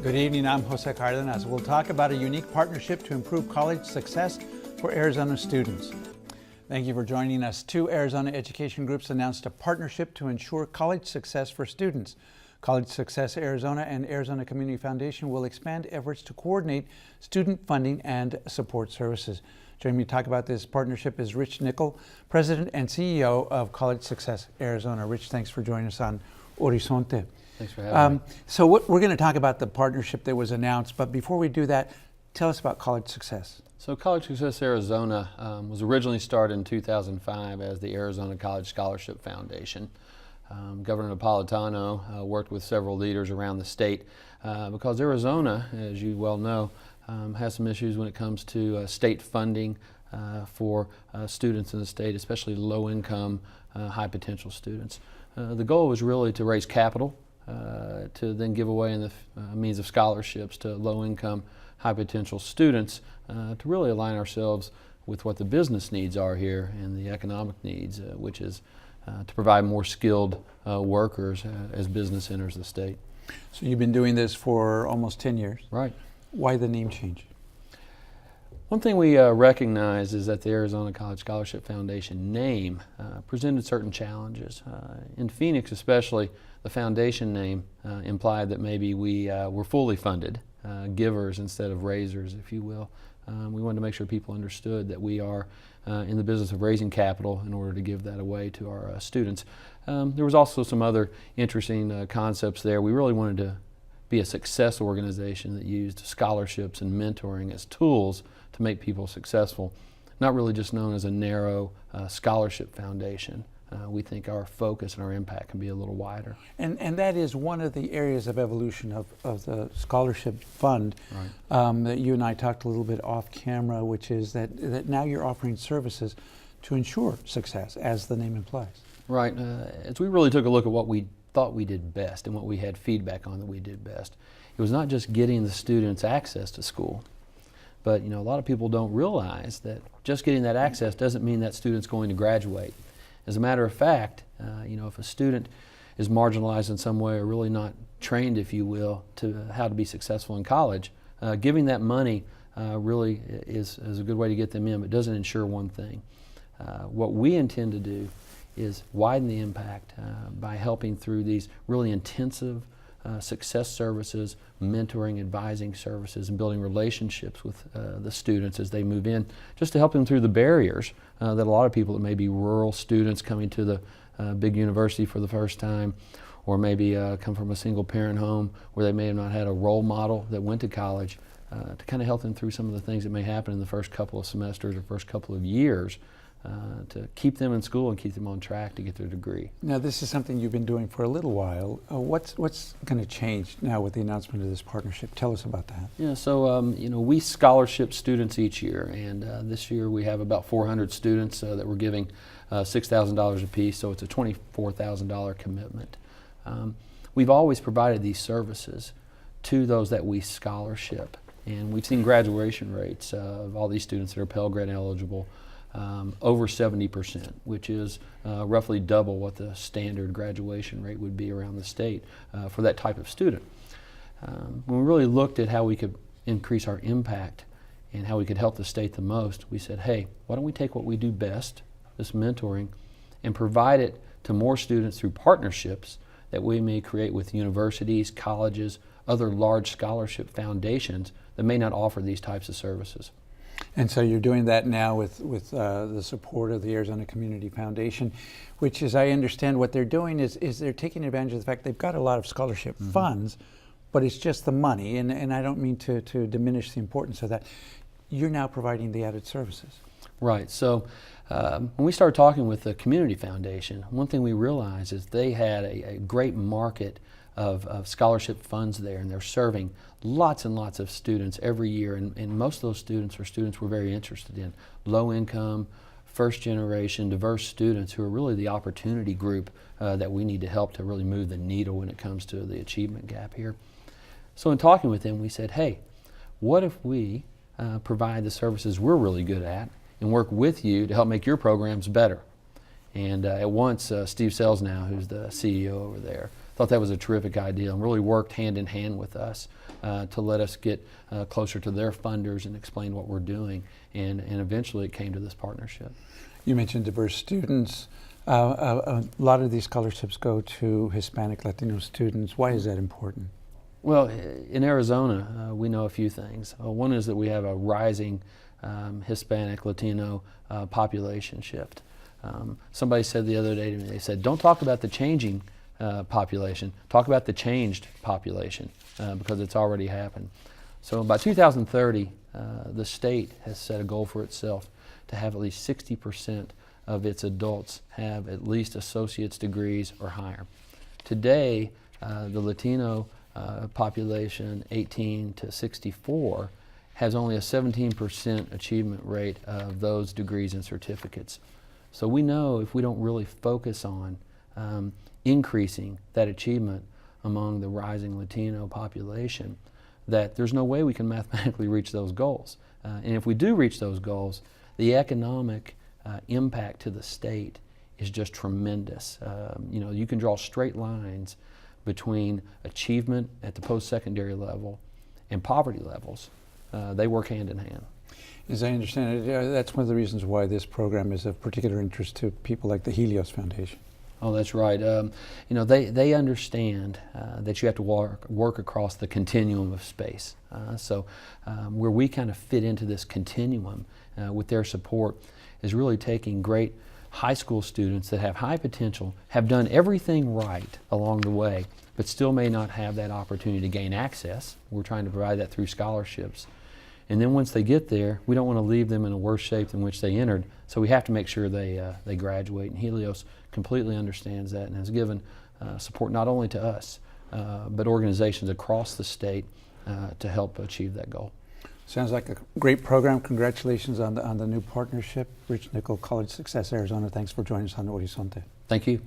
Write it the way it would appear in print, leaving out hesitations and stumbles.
Good evening, I'm Jose Cardenas. We'll talk about a unique partnership to improve college success for Arizona students. Thank you for joining us. Two Arizona education groups announced a partnership to ensure college success for students. College Success Arizona and Arizona Community Foundation will expand efforts to coordinate student funding and support services. Joining me to talk about this partnership is Rich Nickel, President and CEO of College Success Arizona. Rich, thanks for joining us on Horizonte. Thanks for having me. So we're going to talk about the partnership that was announced, but before we do that, tell us about College Success. So College Success Arizona was originally started in 2005 as the Arizona College Scholarship Foundation. Governor Napolitano worked with several leaders around the state because Arizona, as you well know, has some issues when it comes to state funding for students in the state, especially low-income, high-potential students. The goal was really to raise capital to then give away in the means of scholarships to low-income, high-potential students to really align ourselves with what the business needs are here and the economic needs, which is to provide more skilled workers as business enters the state. So you've been doing this for almost 10 years. Right. Why the name change? One thing we recognize is that the Arizona College Scholarship Foundation name presented certain challenges. In Phoenix especially, the foundation name implied that maybe we were fully funded, givers instead of raisers, if you will. We wanted to make sure people understood that we are in the business of raising capital in order to give that away to our students. There was also some other interesting concepts there. We really wanted to be a success organization that used scholarships and mentoring as tools to make people successful, not really just known as a narrow scholarship foundation. We think our focus and our impact can be a little wider. And that is one of the areas of evolution of the scholarship fund, right, that you and I talked a little bit off camera, which is that now you're offering services to ensure success, as the name implies. Right. As we really took a look at what we thought we did best and what we had feedback on that we did best, it was not just getting the students access to school, but a lot of people don't realize that just getting that access doesn't mean that student's going to graduate. As a matter of fact, if a student is marginalized in some way or really not trained, if you will, to how to be successful in college, giving that money really is a good way to get them in, but doesn't ensure one thing. What we intend to do is widen the impact by helping through these really intensive success services, mentoring, advising services, and building relationships with the students as they move in, just to help them through the barriers that a lot of people that may be rural students coming to the big university for the first time, or maybe come from a single parent home where they may have not had a role model that went to college, to kind of help them through some of the things that may happen in the first couple of semesters or first couple of years, to keep them in school and keep them on track to get their degree. Now, this is something you've been doing for a little while. What's going to change now with the announcement of this partnership? Tell us about that. Yeah, so we scholarship students each year, and this year we have about 400 students that we're giving $6,000 apiece, so it's a $24,000 commitment. We've always provided these services to those that we scholarship, and we've seen graduation rates of all these students that are Pell Grant eligible over 70%, which is roughly double what the standard graduation rate would be around the state for that type of student. When we really looked at how we could increase our impact and how we could help the state the most, we said, hey, why don't we take what we do best, this mentoring, and provide it to more students through partnerships that we may create with universities, colleges, other large scholarship foundations that may not offer these types of services. And so you're doing that now with the support of the Arizona Community Foundation, which, as I understand, what they're doing is they're taking advantage of the fact they've got a lot of scholarship funds, but it's just the money, and I don't mean to diminish the importance of that. You're now providing the added services. Right. So when we started talking with the Community Foundation, one thing we realized is they had a great market of scholarship funds there, and they're serving lots and lots of students every year, and most of those students are students we're very interested in. Low income, first generation, diverse students who are really the opportunity group that we need to help to really move the needle when it comes to the achievement gap here. So in talking with them, we said, hey, what if we provide the services we're really good at and work with you to help make your programs better? And at once, Steve Sells now, who's the CEO over there, thought that was a terrific idea and really worked hand in hand with us to let us get closer to their funders and explain what we're doing. And eventually it came to this partnership. You mentioned diverse students. A lot of these scholarships go to Hispanic, Latino students. Why is that important? Well, in Arizona, we know a few things. One is that we have a rising Hispanic, Latino population shift. Somebody said the other day to me, they said, don't talk about the changing population, talk about the changed population because it's already happened. So by 2030, the state has set a goal for itself to have at least 60% of its adults have at least associate's degrees or higher. Today, the Latino population 18 to 64 has only a 17% achievement rate of those degrees and certificates. So we know if we don't really focus on increasing that achievement among the rising Latino population, that there's no way we can mathematically reach those goals. And if we do reach those goals, the economic impact to the state is just tremendous. You know, you can draw straight lines between achievement at the post-secondary level and poverty levels. They work hand in hand. As I understand it, that's one of the reasons why this program is of particular interest to people like the Helios Foundation. Oh, that's right. You know, they understand that you have to work across the continuum of space. So where we kind of fit into this continuum with their support is really taking great high school students that have high potential, have done everything right along the way, but still may not have that opportunity to gain access. We're trying to provide that through scholarships. And then once they get there, we don't want to leave them in a worse shape than which they entered, so we have to make sure they graduate. And Helios completely understands that and has given support not only to us, but organizations across the state to help achieve that goal. Sounds like a great program. Congratulations on the new partnership. Rich Nickel, College Success Arizona, thanks for joining us on Horizonte. Thank you.